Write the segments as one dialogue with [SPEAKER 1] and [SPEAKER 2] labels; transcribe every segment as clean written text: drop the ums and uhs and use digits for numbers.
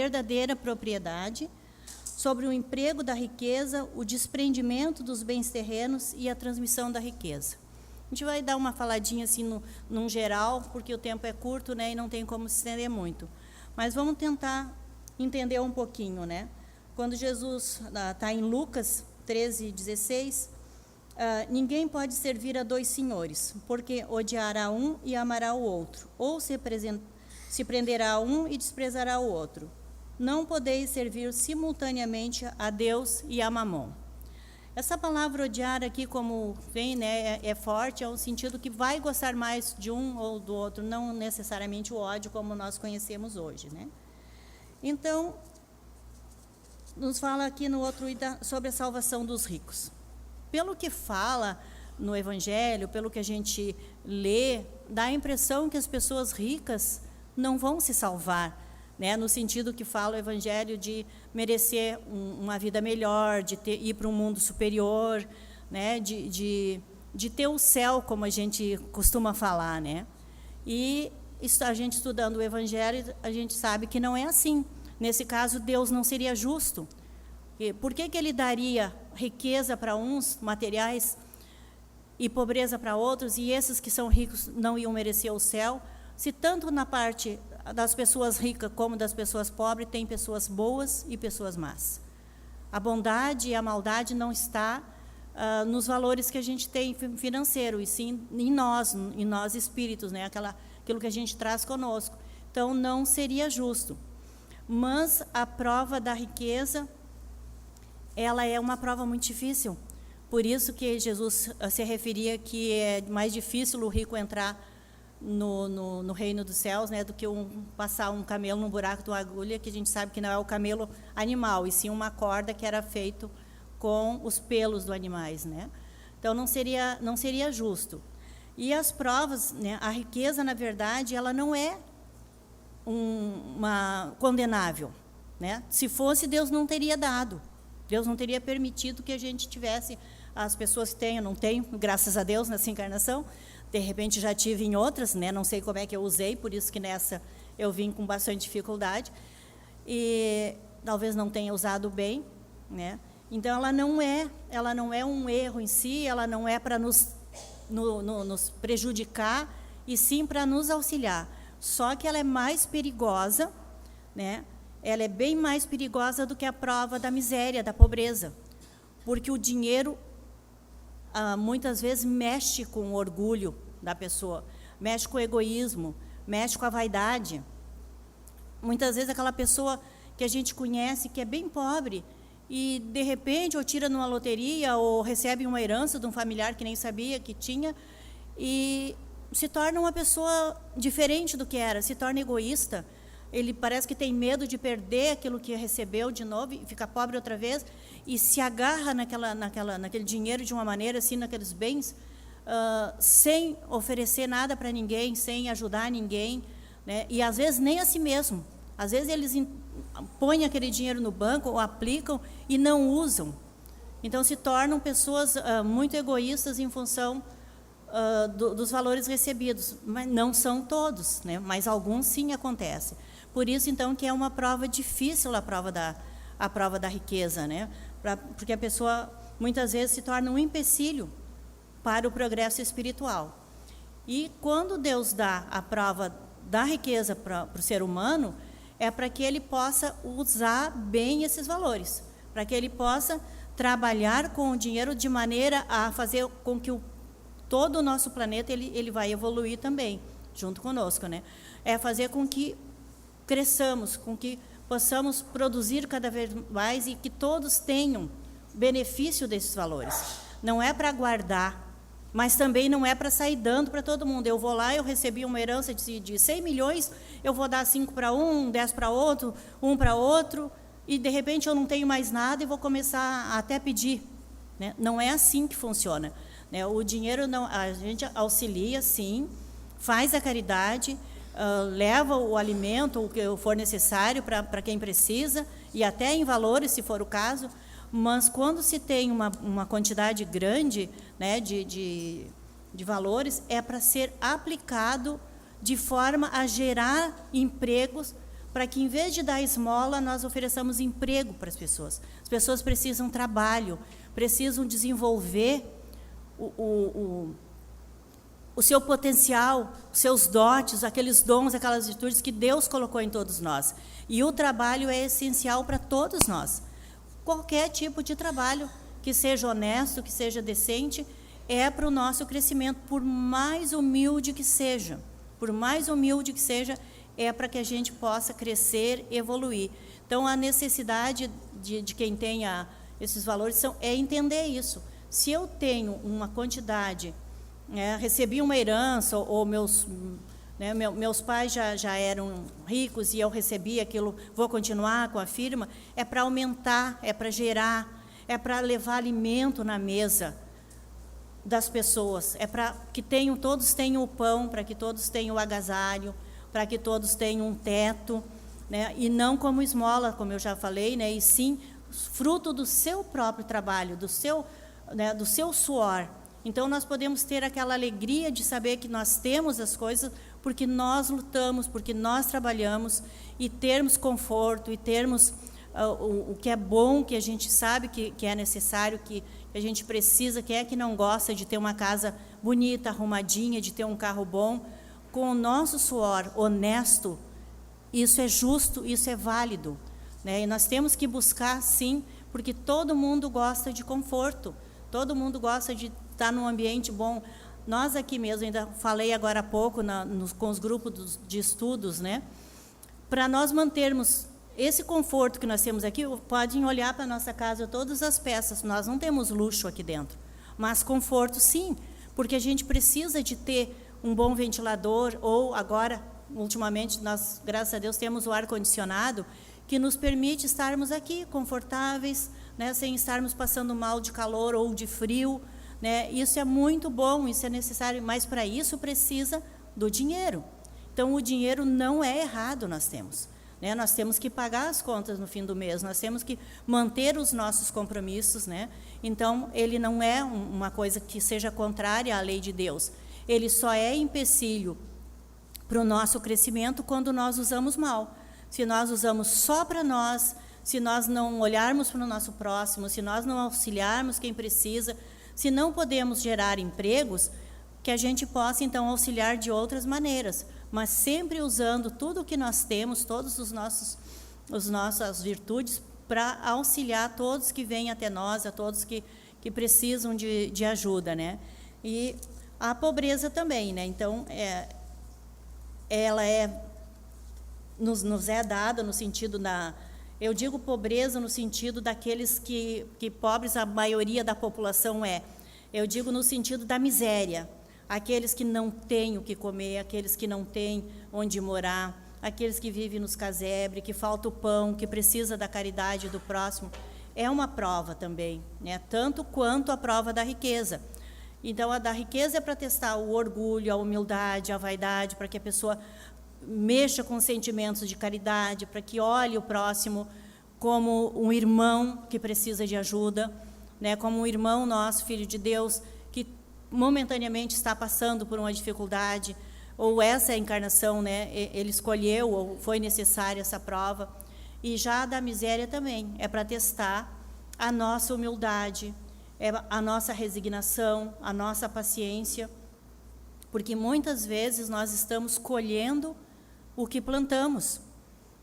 [SPEAKER 1] verdadeira propriedade, sobre o emprego da riqueza, o desprendimento dos bens terrenos e a transmissão da riqueza. A gente vai dar uma faladinha assim num geral, porque o tempo é curto, né, e não tem como se estender muito. Mas vamos tentar entender um pouquinho, né? Quando Jesus está em Lucas 13:16, ninguém pode servir a dois senhores, porque odiará um e amará o outro, ou se prenderá a um e desprezará o outro. Não podeis servir simultaneamente a Deus e a Mamon. Essa palavra odiar aqui, como vem, né, é forte, é um sentido que vai gostar mais de um ou do outro, não necessariamente o ódio como nós conhecemos hoje, né? Então, nos fala aqui no outro sobre a salvação dos ricos. Pelo que fala no Evangelho, pelo que a gente lê, dá a impressão que as pessoas ricas não vão se salvar, né, no sentido que fala o Evangelho de merecer uma vida melhor, de ir para um mundo superior, né, de ter o céu, como a gente costuma falar, né? E a gente estudando o Evangelho, a gente sabe que não é assim. Nesse caso, Deus não seria justo. Por que ele daria riqueza para uns, materiais, e pobreza para outros, e esses que são ricos não iam merecer o céu? Se tanto na parte das pessoas ricas como das pessoas pobres, tem pessoas boas e pessoas más. A bondade e a maldade não está nos valores que a gente tem financeiro, e sim em nós espíritos, né? Aquilo que a gente traz conosco. Então, não seria justo. Mas a prova da riqueza, ela é uma prova muito difícil. Por isso que Jesus se referia que é mais difícil o rico entrar no reino dos céus, né, do que passar um camelo no buraco de uma agulha, que a gente sabe que não é o camelo animal, e sim uma corda que era feito com os pelos dos animais, né? Então não seria justo. E as provas, né, a riqueza, na verdade, ela não é uma condenável, né? Se fosse, Deus não teria dado. Deus não teria permitido que a gente tivesse, as pessoas têm, eu não tenho, graças a Deus, nessa encarnação. De repente já tive em outras, né? Não sei como é que eu usei, por isso que nessa eu vim com bastante dificuldade. E talvez não tenha usado bem, né? Então ela não é um erro em si, ela não é para nos prejudicar, e sim para nos auxiliar. Só que ela é mais perigosa, né? Ela é bem mais perigosa do que a prova da miséria, da pobreza, porque o dinheiro muitas vezes mexe com o orgulho da pessoa, mexe com o egoísmo, mexe com a vaidade. Muitas vezes aquela pessoa que a gente conhece, que é bem pobre, e de repente ou tira numa loteria, ou recebe uma herança de um familiar que nem sabia que tinha, e se torna uma pessoa diferente do que era, se torna egoísta. Ele parece que tem medo de perder aquilo que recebeu de novo e ficar pobre outra vez, e se agarra naquele dinheiro de uma maneira assim, naqueles bens, sem oferecer nada para ninguém, sem ajudar ninguém, né? E às vezes nem a si mesmo. Às vezes eles põem aquele dinheiro no banco ou aplicam e não usam. Então se tornam pessoas muito egoístas em função dos valores recebidos. Mas não são todos, né? Mas alguns sim acontece. Por isso, então, que é uma prova difícil a prova da riqueza, né? Porque a pessoa, muitas vezes, se torna um empecilho para o progresso espiritual. E quando Deus dá a prova da riqueza para o ser humano, é para que ele possa usar bem esses valores, para que ele possa trabalhar com o dinheiro de maneira a fazer com que todo o nosso planeta ele vai evoluir também, junto conosco, né? É fazer com que cresçamos, com que possamos produzir cada vez mais e que todos tenham benefício desses valores. Não é para guardar, mas também não é para sair dando para todo mundo. Eu vou lá, eu recebi uma herança de 100 milhões, eu vou dar 5 para um, 10 para outro, 1 para outro, e de repente eu não tenho mais nada e vou começar a até pedir, né? Não é assim que funciona, né? O dinheiro, não, a gente auxilia, sim, faz a caridade, leva o alimento, o que for necessário para quem precisa, e até em valores, se for o caso, mas quando se tem uma quantidade grande, né, de valores, é para ser aplicado de forma a gerar empregos para que, em vez de dar esmola, nós ofereçamos emprego para as pessoas. As pessoas precisam trabalho, precisam desenvolver o seu potencial, os seus dotes, aqueles dons, aquelas virtudes que Deus colocou em todos nós. E o trabalho é essencial para todos nós. Qualquer tipo de trabalho, que seja honesto, que seja decente, é para o nosso crescimento, por mais humilde que seja. Por mais humilde que seja, é para que a gente possa crescer, evoluir. Então, a necessidade de quem tenha esses valores é entender isso. Se eu tenho uma quantidade, recebi uma herança, ou meus pais já eram ricos e eu recebi aquilo, vou continuar com a firma, é para aumentar, é para gerar, é para levar alimento na mesa das pessoas, é para que todos tenham o pão, para que todos tenham o agasalho, para que todos tenham um teto, né? E não como esmola, como eu já falei, né? E sim fruto do seu próprio trabalho, do seu suor. Então, nós podemos ter aquela alegria de saber que nós temos as coisas porque nós lutamos, porque nós trabalhamos, e termos conforto, e termos o que é bom, que a gente sabe que é necessário, que a gente precisa, que é que não gosta de ter uma casa bonita, arrumadinha, de ter um carro bom, com o nosso suor honesto, isso é justo, isso é válido, né? E nós temos que buscar, sim, porque todo mundo gosta de conforto, todo mundo gosta de estar num ambiente bom. Nós aqui mesmo, ainda falei agora há pouco com os grupos de estudos, né? Para nós mantermos esse conforto que nós temos aqui, podem olhar para a nossa casa, todas as peças, nós não temos luxo aqui dentro, mas conforto sim, porque a gente precisa de ter um bom ventilador, ou agora, ultimamente, nós, graças a Deus, temos o ar-condicionado, que nos permite estarmos aqui confortáveis, né, sem estarmos passando mal de calor ou de frio, né? Isso é muito bom, isso é necessário, mas para isso precisa do dinheiro. Então, o dinheiro não é errado, nós temos, né? Nós temos que pagar as contas no fim do mês, nós temos que manter os nossos compromissos, né? Então, ele não é uma coisa que seja contrária à lei de Deus, ele só é empecilho para o nosso crescimento quando nós usamos mal. Se nós usamos só para nós, se nós não olharmos para o nosso próximo, se nós não auxiliarmos quem precisa, se não podemos gerar empregos, que a gente possa, então, auxiliar de outras maneiras, mas sempre usando tudo o que nós temos, todos as nossas virtudes, para auxiliar todos que vêm até nós, a todos que precisam de ajuda, né? E a pobreza também, né? Então, ela nos é dada no sentido eu digo pobreza no sentido daqueles que pobres a maioria da população é. Eu digo no sentido da miséria, aqueles que não têm o que comer, aqueles que não têm onde morar, aqueles que vivem nos casebres, que falta o pão, que precisa da caridade do próximo. É uma prova também, né? Tanto quanto a prova da riqueza. Então, a da riqueza é para testar o orgulho, a humildade, a vaidade, para que a pessoa mexa com sentimentos de caridade, para que olhe o próximo como um irmão que precisa de ajuda, né? Como um irmão nosso, filho de Deus, que momentaneamente está passando por uma dificuldade, ou essa é a encarnação, né? Ele escolheu, ou foi necessária essa prova. E já a da miséria também, é para testar a nossa humildade, a nossa resignação, a nossa paciência, porque muitas vezes nós estamos colhendo o que plantamos.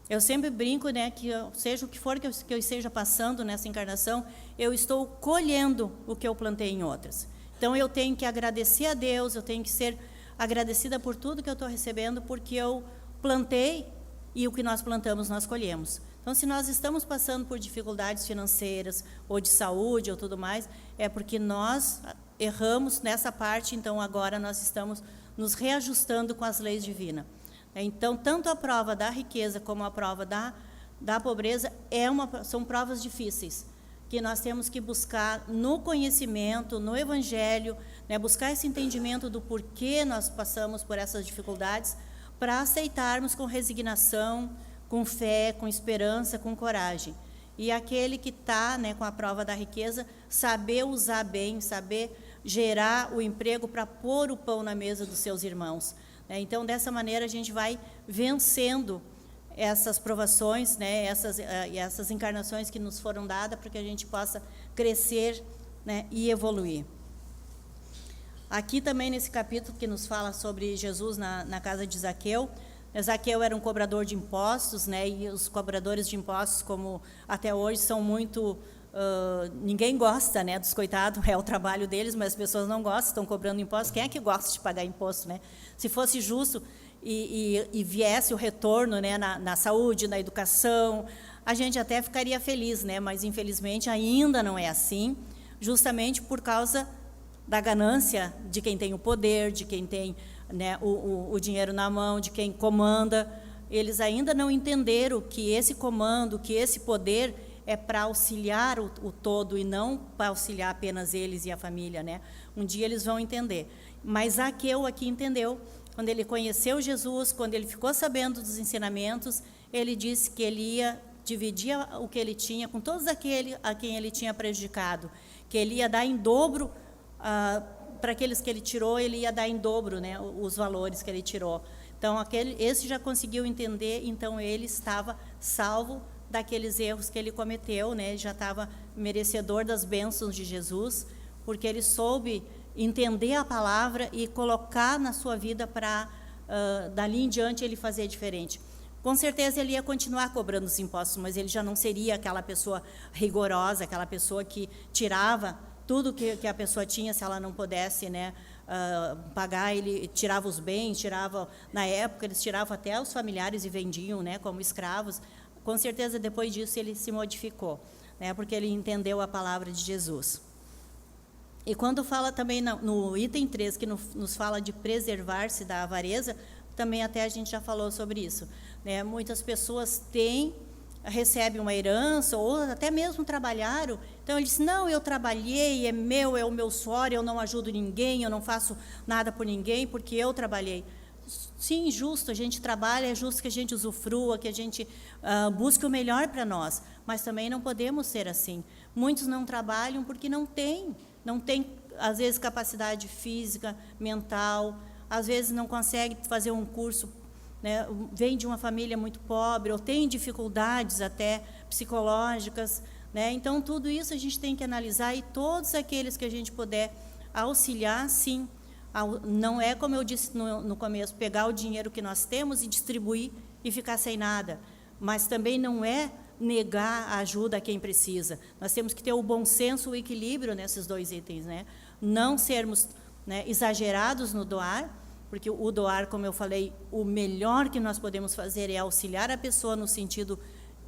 [SPEAKER 1] Eu sempre brinco, né, que seja o que for que eu esteja passando nessa encarnação, eu estou colhendo o que eu plantei em outras. Então, eu tenho que agradecer a Deus, eu tenho que ser agradecida por tudo que eu estou recebendo, porque eu plantei e o que nós plantamos nós colhemos. Então, se nós estamos passando por dificuldades financeiras, ou de saúde, ou tudo mais, é porque nós erramos nessa parte, então agora nós estamos nos reajustando com as leis divinas. Então, tanto a prova da riqueza como a prova da pobreza são provas difíceis, que nós temos que buscar no conhecimento, no Evangelho, né, buscar esse entendimento do porquê nós passamos por essas dificuldades, para aceitarmos com resignação, com fé, com esperança, com coragem. E aquele que está, né, com a prova da riqueza, saber usar bem, saber gerar o emprego para pôr o pão na mesa dos seus irmãos. Então, dessa maneira, a gente vai vencendo essas provações, né, essas encarnações que nos foram dadas para que a gente possa crescer, né, e evoluir. Aqui também nesse capítulo que nos fala sobre Jesus na casa de Zaqueu, Zaqueu era um cobrador de impostos, né, e os cobradores de impostos, como até hoje, são muito... ninguém gosta, né, dos coitados, é o trabalho deles, mas as pessoas não gostam, estão cobrando impostos. Quem é que gosta de pagar imposto, né? Se fosse justo e viesse o retorno, né, na saúde, na educação, a gente até ficaria feliz, né, mas infelizmente ainda não é assim, justamente por causa da ganância de quem tem o poder, de quem tem, né, o dinheiro na mão, de quem comanda. Eles ainda não entenderam que esse comando, que esse poder é para auxiliar o todo e não para auxiliar apenas eles e a família, né? Um dia eles vão entender. Mas Zaqueu aqui entendeu. Quando ele conheceu Jesus, quando ele ficou sabendo dos ensinamentos, ele disse que ele ia dividir o que ele tinha com todos aqueles a quem ele tinha prejudicado, que ele ia dar em dobro para aqueles que ele tirou, ele ia dar em dobro, né, os valores que ele tirou. Então, esse já conseguiu entender, então ele estava salvo daqueles erros que ele cometeu, né, já estava merecedor das bênçãos de Jesus, porque ele soube entender a palavra e colocar na sua vida para, dali em diante, ele fazer diferente. Com certeza ele ia continuar cobrando os impostos, mas ele já não seria aquela pessoa rigorosa, aquela pessoa que tirava tudo que a pessoa tinha, se ela não pudesse, né, pagar. Ele tirava os bens, na época eles tiravam até os familiares e vendiam, né, como escravos. Com certeza depois disso ele se modificou, né, porque ele entendeu a palavra de Jesus. E quando fala também no item 3, que nos fala de preservar-se da avareza, também até a gente já falou sobre isso, né? Muitas pessoas recebem uma herança, ou até mesmo trabalharam, então ele diz, não, eu trabalhei, é o meu suor, eu não ajudo ninguém, eu não faço nada por ninguém, porque eu trabalhei. Sim, justo, a gente trabalha, é justo que a gente usufrua, que a gente busque o melhor para nós, mas também não podemos ser assim. Muitos não trabalham porque não têm, às vezes, capacidade física, mental, às vezes não consegue fazer um curso, né, vem de uma família muito pobre, ou tem dificuldades até psicológicas, né? Então, tudo isso a gente tem que analisar, e todos aqueles que a gente puder auxiliar, sim. Não é, como eu disse no começo, pegar o dinheiro que nós temos e distribuir e ficar sem nada, mas também não é negar a ajuda a quem precisa. Nós temos que ter o bom senso, o equilíbrio nesses dois itens, né? Não sermos, né, exagerados no doar, porque o doar, como eu falei, o melhor que nós podemos fazer é auxiliar a pessoa no sentido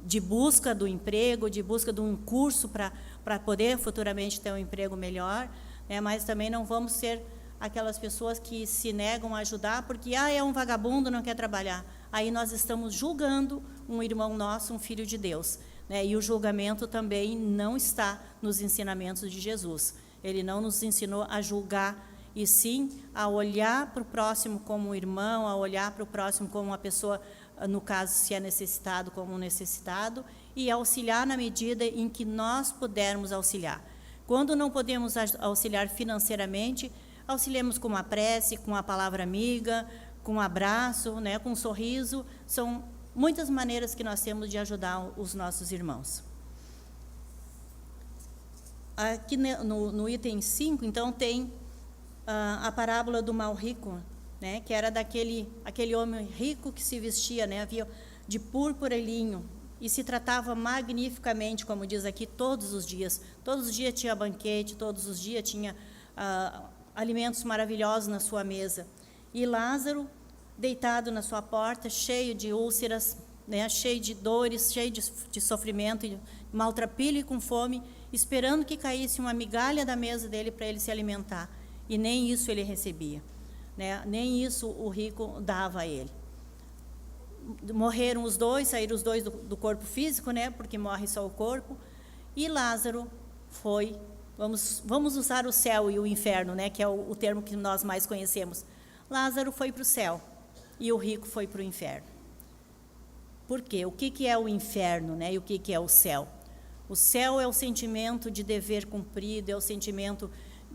[SPEAKER 1] de busca do emprego, de busca de um curso para poder futuramente ter um emprego melhor, né? Mas também não vamos ser aquelas pessoas que se negam a ajudar porque é um vagabundo, não quer trabalhar. Aí nós estamos julgando um irmão nosso, um filho de Deus, né? E o julgamento também não está nos ensinamentos de Jesus. Ele não nos ensinou a julgar, e sim a olhar para o próximo como um irmão, a olhar para o próximo como uma pessoa, no caso, se é necessitado, como um necessitado, e auxiliar na medida em que nós pudermos auxiliar. Quando não podemos auxiliar financeiramente, auxiliemos com uma prece, com uma palavra amiga, com um abraço, né, com um sorriso. São muitas maneiras que nós temos de ajudar os nossos irmãos. Aqui no item 5, então, tem a parábola do mal rico, né, que era aquele homem rico que se vestia, né, havia de púrpura e linho, e se tratava magnificamente, como diz aqui, todos os dias. Todos os dias tinha banquete, todos os dias tinha alimentos maravilhosos na sua mesa. E Lázaro, deitado na sua porta, cheio de úlceras, né, cheio de dores, cheio de sofrimento, maltrapilho e com fome, esperando que caísse uma migalha da mesa dele para ele se alimentar. E nem isso ele recebia, né? Nem isso o rico dava a ele. Morreram os dois, saíram os dois do corpo físico, né, porque morre só o corpo, e Lázaro foi, vamos usar o céu e o inferno, né, que é o termo que nós mais conhecemos. Lázaro foi para o céu e o rico foi para o inferno. Por quê? O que é o inferno, né, e o que é o céu? O céu é o sentimento de dever cumprido, é o sentimento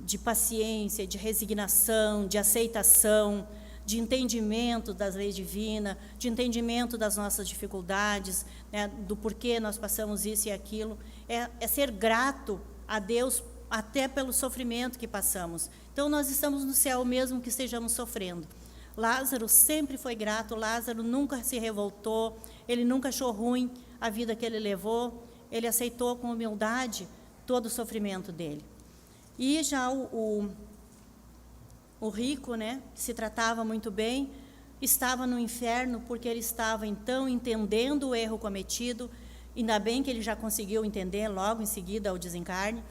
[SPEAKER 1] de paciência, de resignação, de aceitação, de entendimento das leis divinas, de entendimento das nossas dificuldades, né, do porquê nós passamos isso e aquilo. É ser grato a Deus até pelo sofrimento que passamos. Então, nós estamos no céu mesmo que estejamos sofrendo. Lázaro sempre foi grato, Lázaro nunca se revoltou, ele nunca achou ruim a vida que ele levou, ele aceitou com humildade todo o sofrimento dele. E já o rico, né, que se tratava muito bem, estava no inferno porque ele estava, então, entendendo o erro cometido. Ainda bem que ele já conseguiu entender logo em seguida ao desencarne.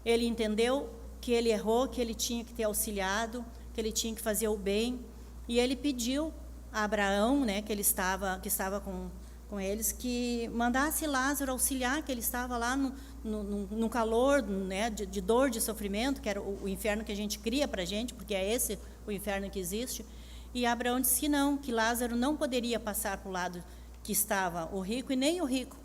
[SPEAKER 1] Ele entendeu que ele errou, que ele tinha que ter auxiliado, que ele tinha que fazer o bem. E ele pediu a Abraão, né, que estava com eles, que mandasse Lázaro auxiliar, que ele estava lá no calor, né, de dor, de sofrimento, que era o inferno que a gente cria para a gente, porque é esse o inferno que existe. E Abraão disse que não, que Lázaro não poderia passar para o lado que estava o rico, e nem o rico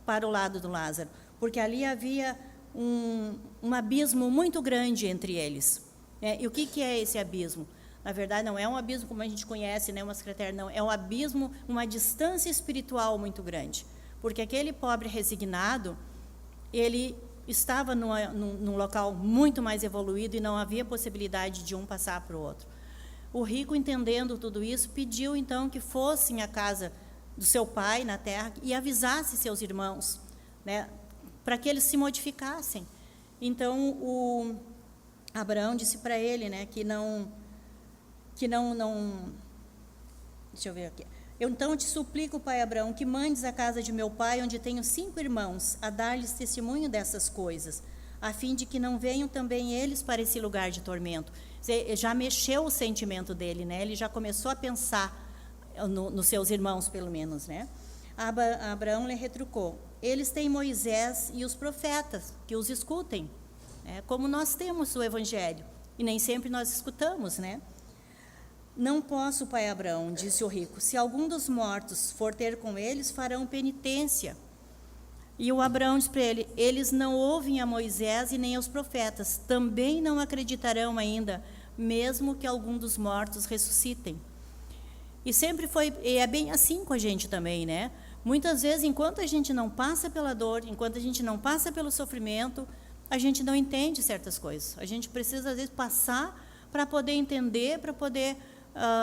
[SPEAKER 1] para o lado do Lázaro, porque ali havia um abismo muito grande entre eles. E o que é esse abismo? Na verdade, não é um abismo como a gente conhece, né, uma secretária, não. É um abismo, uma distância espiritual muito grande. Porque aquele pobre resignado, ele estava num local muito mais evoluído e não havia possibilidade de um passar para o outro. O rico, entendendo tudo isso, pediu, então, que fossem à casa do seu pai na terra e avisasse seus irmãos, né, para que eles se modificassem. Então, o Abraão disse para ele, né, que não... Deixa eu ver aqui. Eu então te suplico, pai Abraão, que mandes à casa de meu pai, onde tenho 5 irmãos, a dar-lhes testemunho dessas coisas, a fim de que não venham também eles para esse lugar de tormento. Já mexeu o sentimento dele, né? Ele já começou a pensar nos seus irmãos, pelo menos, né? Abraão lhe retrucou: eles têm Moisés e os profetas, que os escutem, como nós temos o Evangelho, e nem sempre nós escutamos, né? Não posso, pai Abraão, disse o rico. Se algum dos mortos for ter com eles, farão penitência. E o Abraão disse para ele: eles não ouvem a Moisés e nem aos profetas, também não acreditarão ainda, mesmo que algum dos mortos ressuscitem. E sempre foi, e é bem assim com a gente também, né? Muitas vezes, enquanto a gente não passa pela dor, enquanto a gente não passa pelo sofrimento, a gente não entende certas coisas. A gente precisa, às vezes, passar para poder entender, para poder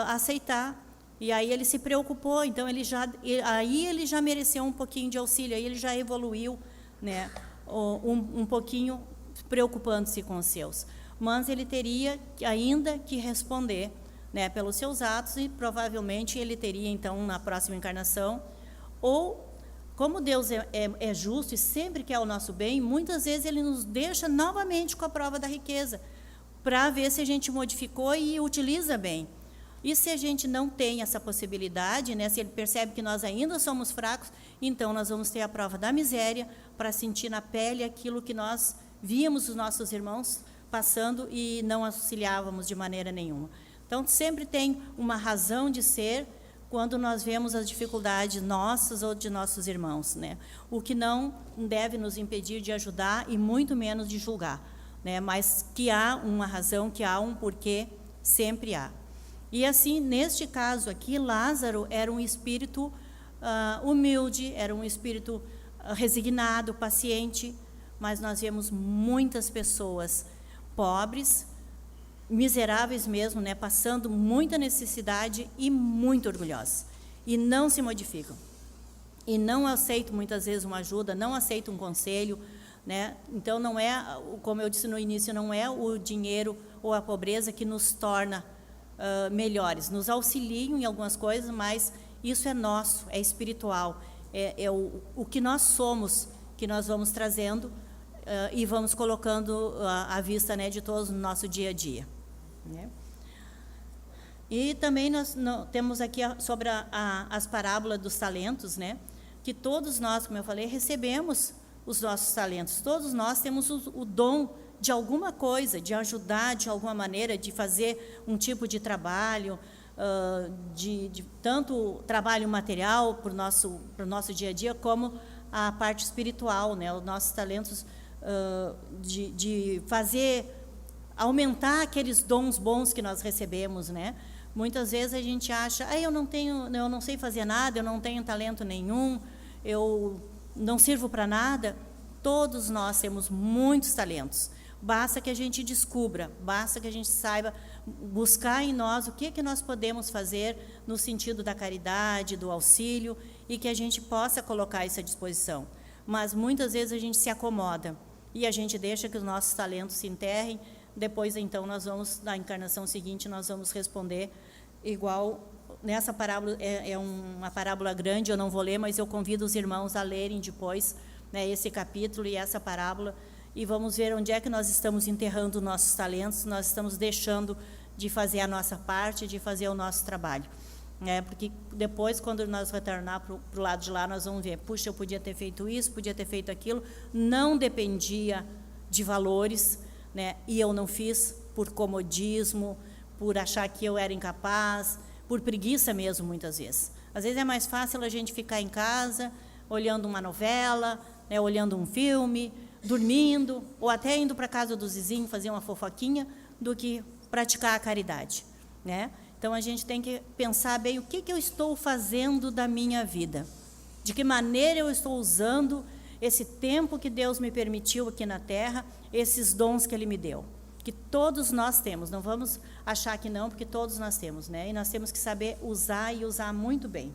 [SPEAKER 1] aceitar. E aí ele se preocupou, então ele já mereceu um pouquinho de auxílio, aí ele já evoluiu, né, um pouquinho, preocupando-se com os seus. Mas ele teria ainda que responder, né, pelos seus atos, e provavelmente ele teria, então, na próxima encarnação, ou, como Deus é justo e sempre quer o nosso bem, muitas vezes ele nos deixa novamente com a prova da riqueza, para ver se a gente modificou e utiliza bem. E se a gente não tem essa possibilidade, né, se ele percebe que nós ainda somos fracos, então nós vamos ter a prova da miséria para sentir na pele aquilo que nós víamos os nossos irmãos passando e não auxiliávamos de maneira nenhuma. Então, sempre tem uma razão de ser quando nós vemos as dificuldades nossas ou de nossos irmãos, né? O que não deve nos impedir de ajudar e muito menos de julgar, né? Mas que há uma razão, que há um porquê, sempre há. E assim, neste caso aqui, Lázaro era um espírito humilde, era um espírito resignado, paciente, mas nós vemos muitas pessoas pobres, miseráveis mesmo, né, passando muita necessidade e muito orgulhosas, e não se modificam, e não aceitam muitas vezes uma ajuda, não aceitam um conselho, né? Então não é, como eu disse no início, não é o dinheiro ou a pobreza que nos torna melhores, nos auxiliam em algumas coisas, mas isso é nosso, é espiritual, é o que nós somos, que nós vamos trazendo e vamos colocando à vista, né, de todos no nosso dia a dia, né? E também nós temos aqui sobre as parábolas dos talentos, né, que todos nós, como eu falei, recebemos os nossos talentos, todos nós temos o dom de alguma coisa, de ajudar de alguma maneira, de fazer um tipo de trabalho, de tanto trabalho material para o nosso dia a dia, como a parte espiritual, né? Os nossos talentos de fazer, aumentar aqueles dons bons que nós recebemos, né? Muitas vezes a gente acha, eu não sei fazer nada, eu não tenho talento nenhum, eu não sirvo para nada. Todos nós temos muitos talentos. Basta que a gente descubra, basta que a gente saiba buscar em nós o que nós podemos fazer no sentido da caridade, do auxílio, e que a gente possa colocar isso à disposição. Mas muitas vezes a gente se acomoda e a gente deixa que os nossos talentos se enterrem. Depois, então, na encarnação seguinte, nós vamos responder igual. Nessa parábola, é uma parábola grande, eu não vou ler, mas eu convido os irmãos a lerem depois, né, esse capítulo e essa parábola, e vamos ver onde é que nós estamos enterrando nossos talentos, nós estamos deixando de fazer a nossa parte, de fazer o nosso trabalho. Porque depois, quando nós retornar para o lado de lá, nós vamos ver, puxa, eu podia ter feito isso, podia ter feito aquilo, não dependia de valores, né, e eu não fiz por comodismo, por achar que eu era incapaz, por preguiça mesmo, muitas vezes. Às vezes é mais fácil a gente ficar em casa, olhando uma novela, né, olhando um filme, dormindo, ou até indo para a casa do vizinho fazer uma fofoquinha, do que praticar a caridade, né? Então, a gente tem que pensar bem o que eu estou fazendo da minha vida, de que maneira eu estou usando esse tempo que Deus me permitiu aqui na Terra, esses dons que Ele me deu, que todos nós temos, não vamos achar que não, porque todos nós temos, né? E nós temos que saber usar e usar muito bem.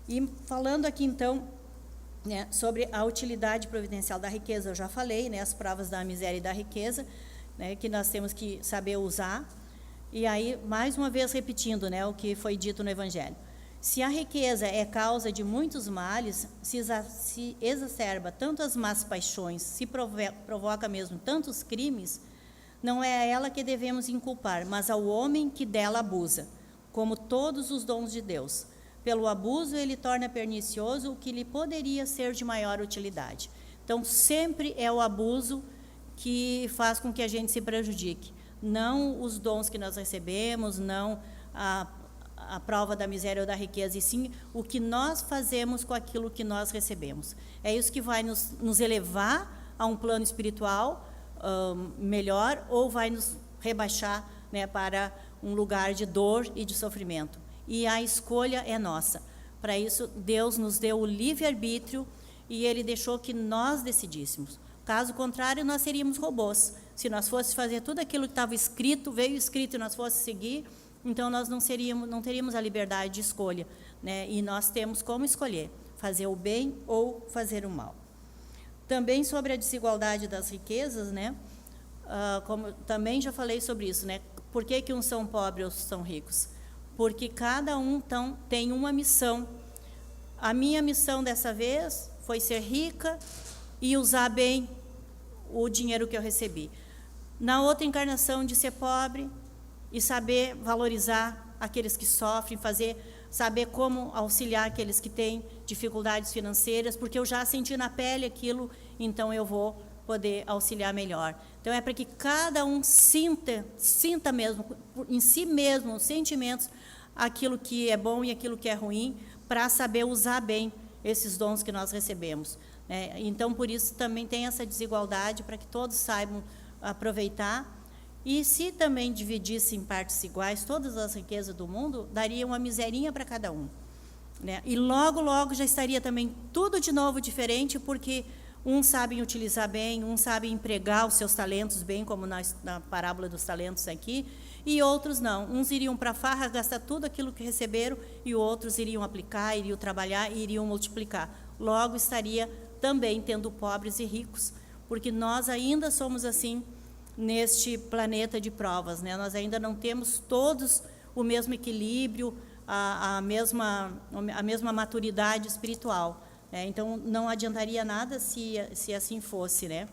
[SPEAKER 1] E falando aqui, então, né, sobre a utilidade providencial da riqueza, eu já falei, né, as provas da miséria e da riqueza, né, que nós temos que saber usar. E aí, mais uma vez repetindo, né, o que foi dito no Evangelho. Se a riqueza é causa de muitos males, se exacerba tanto as más paixões, se provoca mesmo tantos crimes, não é a ela que devemos inculpar, mas ao homem que dela abusa, como todos os dons de Deus. Pelo abuso, ele torna pernicioso o que lhe poderia ser de maior utilidade. Então, sempre é o abuso que faz com que a gente se prejudique. Não os dons que nós recebemos, não a prova da miséria ou da riqueza, e sim o que nós fazemos com aquilo que nós recebemos. É isso que vai nos elevar a um plano espiritual melhor, ou vai nos rebaixar, né, para um lugar de dor e de sofrimento. E a escolha é nossa. Para isso, Deus nos deu o livre-arbítrio e Ele deixou que nós decidíssemos. Caso contrário, nós seríamos robôs. Se nós fôssemos fazer tudo aquilo que estava escrito, veio escrito, e nós fôssemos seguir, então nós não teríamos a liberdade de escolha, né? E nós temos como escolher, fazer o bem ou fazer o mal. Também sobre a desigualdade das riquezas, né? Como também já falei sobre isso, né? Por que uns são pobres e outros são ricos? Porque cada um, então, tem uma missão. A minha missão dessa vez foi ser rica e usar bem o dinheiro que eu recebi. Na outra encarnação, de ser pobre e saber valorizar aqueles que sofrem, saber como auxiliar aqueles que têm dificuldades financeiras, porque eu já senti na pele aquilo, então eu vou poder auxiliar melhor. Então, é para que cada um sinta mesmo, em si mesmo, os sentimentos, aquilo que é bom e aquilo que é ruim, para saber usar bem esses dons que nós recebemos. Então, por isso, também tem essa desigualdade, para que todos saibam aproveitar. E se também dividisse em partes iguais todas as riquezas do mundo, daria uma miserinha para cada um, né? E logo, logo já estaria também tudo de novo diferente, porque uns sabem utilizar bem, uns sabem empregar os seus talentos bem, como na parábola dos talentos aqui, e outros não. Uns iriam para a farra, gastar tudo aquilo que receberam, e outros iriam aplicar, iriam trabalhar e iriam multiplicar. Logo estaria também tendo pobres e ricos, porque nós ainda somos assim neste planeta de provas, né? Nós ainda não temos todos o mesmo equilíbrio, a mesma maturidade espiritual. Então, não adiantaria nada se assim fosse, né?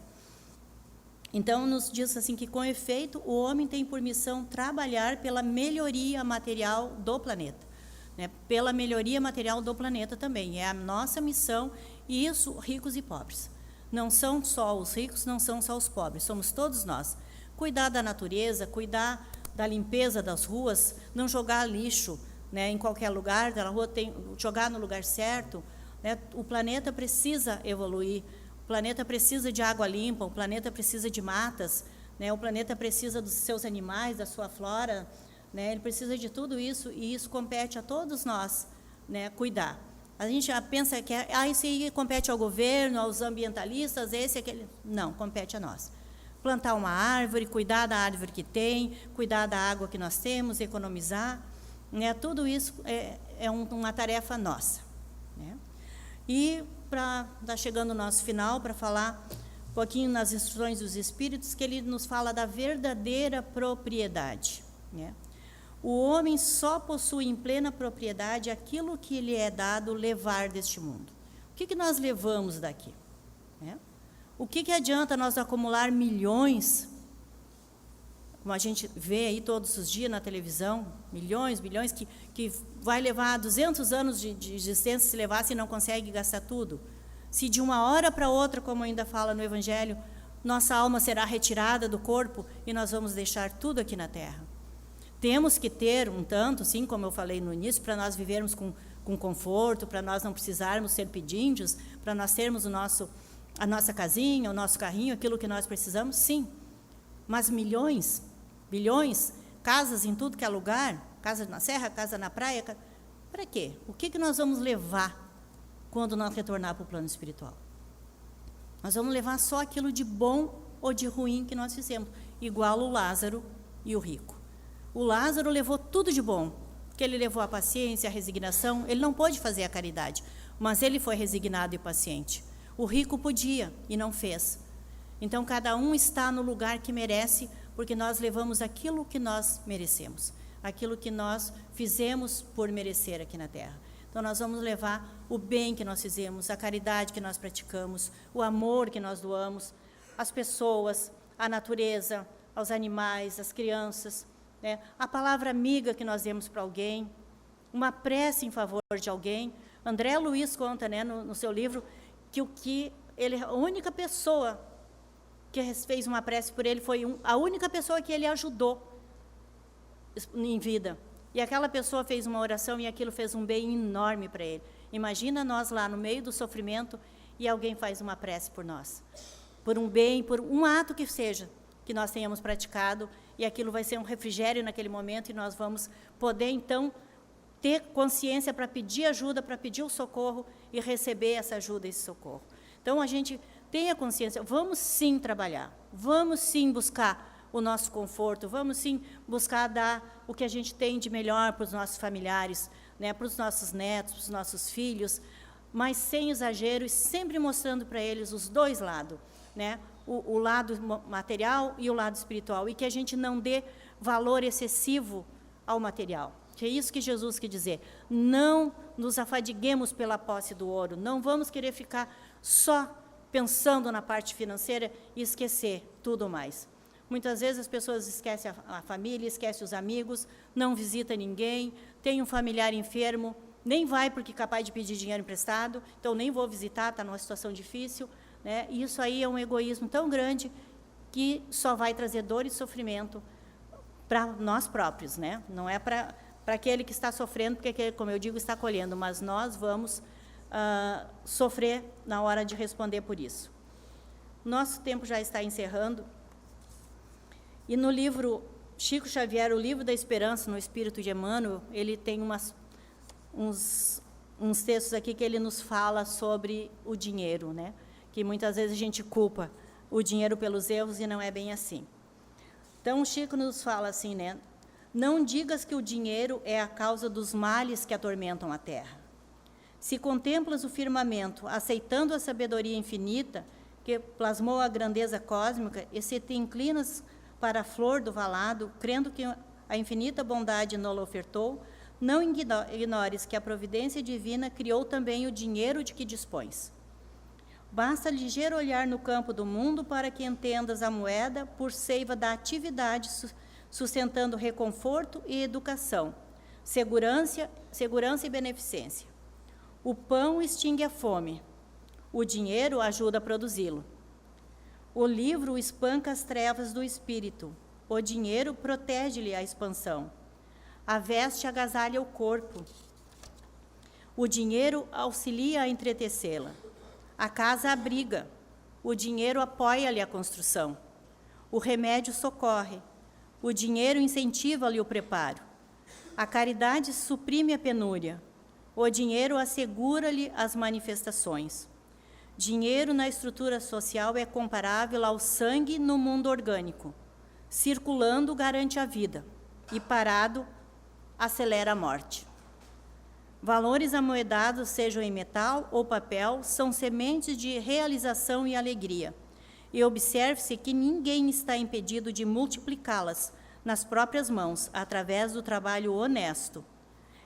[SPEAKER 1] Então, nos diz assim que, com efeito, o homem tem por missão trabalhar pela melhoria material do planeta, né? Pela melhoria material do planeta também. É a nossa missão, e isso, ricos e pobres. Não são só os ricos, não são só os pobres, somos todos nós. Cuidar da natureza, cuidar da limpeza das ruas, não jogar lixo, né, em qualquer lugar da rua, jogar no lugar certo, né? O planeta precisa evoluir, o planeta precisa de água limpa, o planeta precisa de matas, né? O planeta precisa dos seus animais, da sua flora, né? Ele precisa de tudo isso, e isso compete a todos nós, né, cuidar. A gente já pensa que isso aí compete ao governo, aos ambientalistas, esse, aquele. Não, compete a nós. Plantar uma árvore, cuidar da árvore que tem, cuidar da água que nós temos, economizar, né? Tudo isso é uma tarefa nossa, né? E está chegando o nosso final, para falar um pouquinho nas instruções dos Espíritos, que ele nos fala da verdadeira propriedade, né? O homem só possui em plena propriedade aquilo que lhe é dado levar deste mundo. O que nós levamos daqui, né? O que adianta nós acumular milhões, como a gente vê aí todos os dias na televisão, milhões, que vai levar 200 anos de existência, se levasse e não consegue gastar tudo? Se de uma hora para outra, como ainda fala no Evangelho, nossa alma será retirada do corpo e nós vamos deixar tudo aqui na Terra. Temos que ter um tanto, sim, como eu falei no início, para nós vivermos com conforto, para nós não precisarmos ser pedíndios, para nós termos a nossa casinha, o nosso carrinho, aquilo que nós precisamos, sim. Mas milhões, bilhões, casas em tudo que é lugar, casa na serra, casa na praia, para quê? O que nós vamos levar quando nós retornar para o plano espiritual? Nós vamos levar só aquilo de bom ou de ruim que nós fizemos, igual o Lázaro e o rico. O Lázaro levou tudo de bom, porque ele levou a paciência, a resignação. Ele não pôde fazer a caridade, mas ele foi resignado e paciente. O rico podia e não fez. Então, cada um está no lugar que merece, porque nós levamos aquilo que nós merecemos, aquilo que nós fizemos por merecer aqui na Terra. Então, nós vamos levar o bem que nós fizemos, a caridade que nós praticamos, o amor que nós doamos, às pessoas, à natureza, aos animais, às crianças, né? A palavra amiga que nós demos para alguém, uma prece em favor de alguém. André Luiz conta, né, no seu livro, que a única pessoa que fez uma prece por ele foi a única pessoa que ele ajudou em vida. E aquela pessoa fez uma oração e aquilo fez um bem enorme para ele. Imagina nós lá no meio do sofrimento e alguém faz uma prece por nós, por um bem, por um ato que seja, que nós tenhamos praticado, e aquilo vai ser um refrigério naquele momento, e nós vamos poder, então, ter consciência para pedir ajuda, para pedir o socorro e receber essa ajuda, esse socorro. Então, a gente tenha consciência, vamos sim trabalhar, vamos sim buscar o nosso conforto, vamos sim buscar dar o que a gente tem de melhor para os nossos familiares, né, para os nossos netos, para os nossos filhos, mas sem exageros, sempre mostrando para eles os dois lados, né? O lado material e o lado espiritual, e que a gente não dê valor excessivo ao material. Que é isso que Jesus quer dizer. Não nos afadiguemos pela posse do ouro, não vamos querer ficar só pensando na parte financeira e esquecer tudo mais. Muitas vezes as pessoas esquecem a família, esquecem os amigos, não visita ninguém, tem um familiar enfermo, nem vai porque é capaz de pedir dinheiro emprestado, então nem vou visitar, está numa situação difícil, né? Isso aí é um egoísmo tão grande que só vai trazer dor e sofrimento para nós próprios, né? Não é para aquele que está sofrendo, porque, aquele, como eu digo, está colhendo, mas nós vamos sofrer na hora de responder por isso. Nosso tempo já está encerrando, e no livro Chico Xavier, o Livro da Esperança, no Espírito de Emmanuel, ele tem uns textos aqui que ele nos fala sobre o dinheiro, né? Que muitas vezes a gente culpa o dinheiro pelos erros e não é bem assim. Então, o Chico nos fala assim, né? Não digas que o dinheiro é a causa dos males que atormentam a terra. Se contemplas o firmamento, aceitando a sabedoria infinita, que plasmou a grandeza cósmica, e se te inclinas para a flor do valado, crendo que a infinita bondade não ofertou, não ignores que a providência divina criou também o dinheiro de que dispões. Basta ligeiro olhar no campo do mundo para que entendas a moeda por seiva da atividade, sustentando reconforto e educação, segurança e beneficência. O pão extingue a fome, o dinheiro ajuda a produzi-lo. O livro espanca as trevas do espírito, o dinheiro protege-lhe a expansão. A veste agasalha o corpo, o dinheiro auxilia a entretecê-la. A casa abriga, o dinheiro apoia-lhe a construção. O remédio socorre, O dinheiro incentiva-lhe o preparo. A caridade suprime a penúria. O dinheiro assegura-lhe as manifestações. Dinheiro na estrutura social é comparável ao sangue no mundo orgânico. Circulando garante a vida e parado acelera a morte. Valores amoedados, sejam em metal ou papel, são sementes de realização e alegria. E observe-se que ninguém está impedido de multiplicá-las nas próprias mãos, através do trabalho honesto.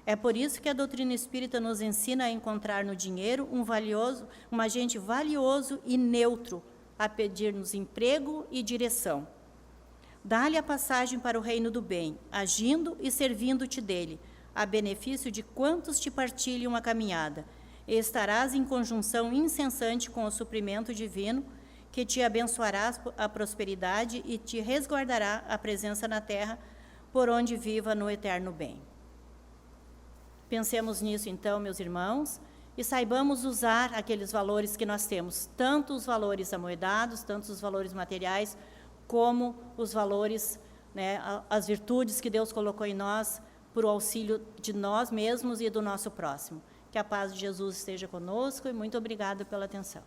[SPEAKER 1] É por isso que a doutrina espírita nos ensina a encontrar no dinheiro um agente valioso e neutro, a pedir-nos emprego e direção. Dá-lhe a passagem para o reino do bem, agindo e servindo-te dele, a benefício de quantos te partilham a caminhada, e estarás em conjunção incessante com o suprimento divino, que te abençoará a prosperidade e te resguardará a presença na terra, por onde viva no eterno bem. Pensemos nisso, então, meus irmãos, e saibamos usar aqueles valores que nós temos, tanto os valores amoedados, tanto os valores materiais, como os valores, né, as virtudes que Deus colocou em nós, por auxílio de nós mesmos e do nosso próximo. Que a paz de Jesus esteja conosco e muito obrigada pela atenção.